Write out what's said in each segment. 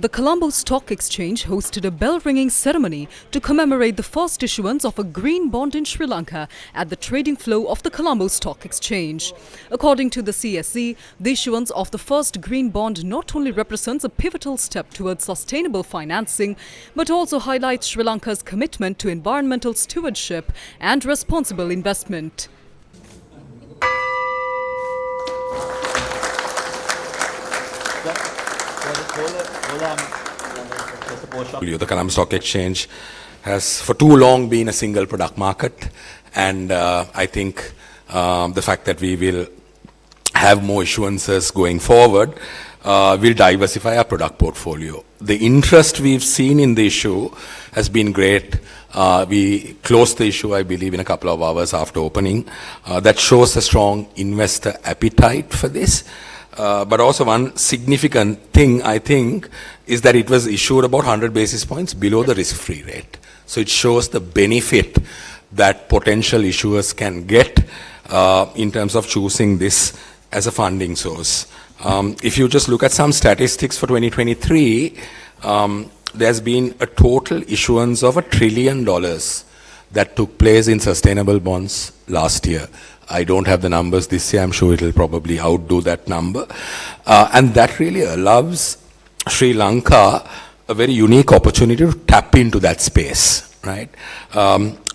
The Colombo Stock Exchange hosted a bell-ringing ceremony to commemorate the first issuance of a green bond in Sri Lanka at the trading floor of the Colombo Stock Exchange. According to the CSE, the issuance of the first green bond not only represents a pivotal step towards sustainable financing, but also highlights Sri Lanka's commitment to environmental stewardship and responsible investment. The Colombo Stock Exchange has for too long been a single product market, and I think the fact that we will have more issuances going forward will diversify our product portfolio. The interest we've seen in the issue has been great. We closed the issue, I believe, in a couple of hours after opening. That shows a strong investor appetite for this. But also one significant thing, I think, is that it was issued about 100 basis points below the risk-free rate. So it shows the benefit that potential issuers can get in terms of choosing this as a funding source. If you just look at some statistics for 2023, there's been a total issuance of $1 trillion that took place in sustainable bonds last year. I don't have the numbers this year. I'm sure it will probably outdo that number. And that really allows Sri Lanka a very unique opportunity to tap into that space, right?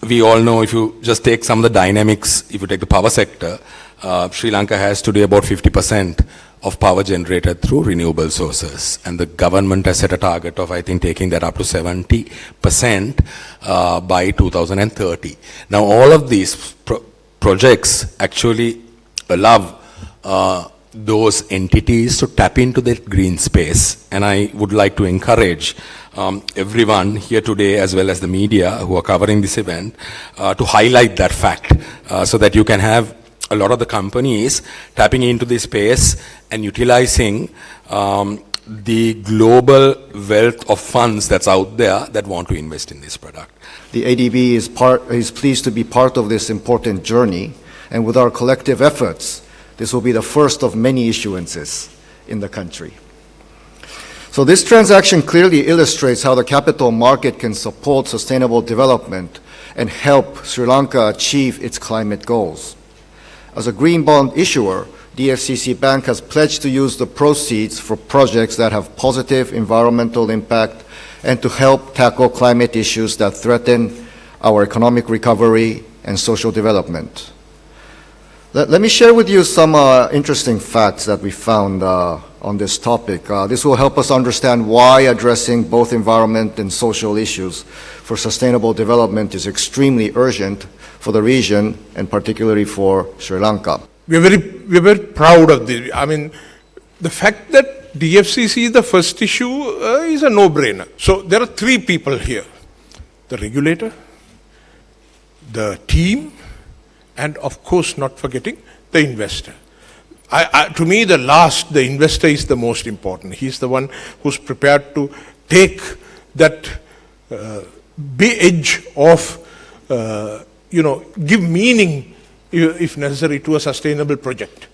We all know, if you just take some of the dynamics, if you take the power sector, Sri Lanka has today about 50% of power generated through renewable sources. And the government has set a target of, I think, taking that up to 70% by 2030. Now, all of these projects actually allow those entities to tap into the green space. And I would like to encourage everyone here today, as well as the media who are covering this event, to highlight that fact so that you can have a lot of the companies tapping into this space and utilizing the global wealth of funds that's out there that want to invest in this product. The ADB is pleased to be part of this important journey, and with our collective efforts, this will be the first of many issuances in the country. So this transaction clearly illustrates how the capital market can support sustainable development and help Sri Lanka achieve its climate goals. As a green bond issuer, DFCC Bank has pledged to use the proceeds for projects that have positive environmental impact and to help tackle climate issues that threaten our economic recovery and social development. Let me share with you some interesting facts that we found on this topic. This will help us understand why addressing both environment and social issues for sustainable development is extremely urgent for the region and particularly for Sri Lanka. We're very proud of this. I mean, the fact that DFCC is the first issue is a no-brainer. So there are three people here: the regulator, the team, and of course, not forgetting the investor. To me, the investor is the most important. He's the one who's prepared to take that edge of, give meaning, if necessary, to a sustainable project.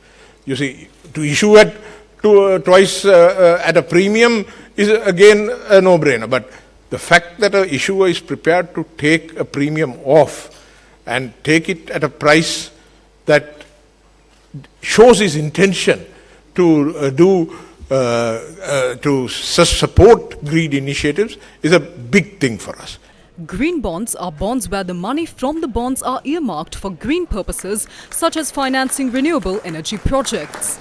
You see, to issue at twice at a premium is again a no-brainer. But the fact that an issuer is prepared to take a premium off and take it at a price that shows his intention to support green initiatives is a big thing for us. Green bonds are bonds where the money from the bonds are earmarked for green purposes, such as financing renewable energy projects.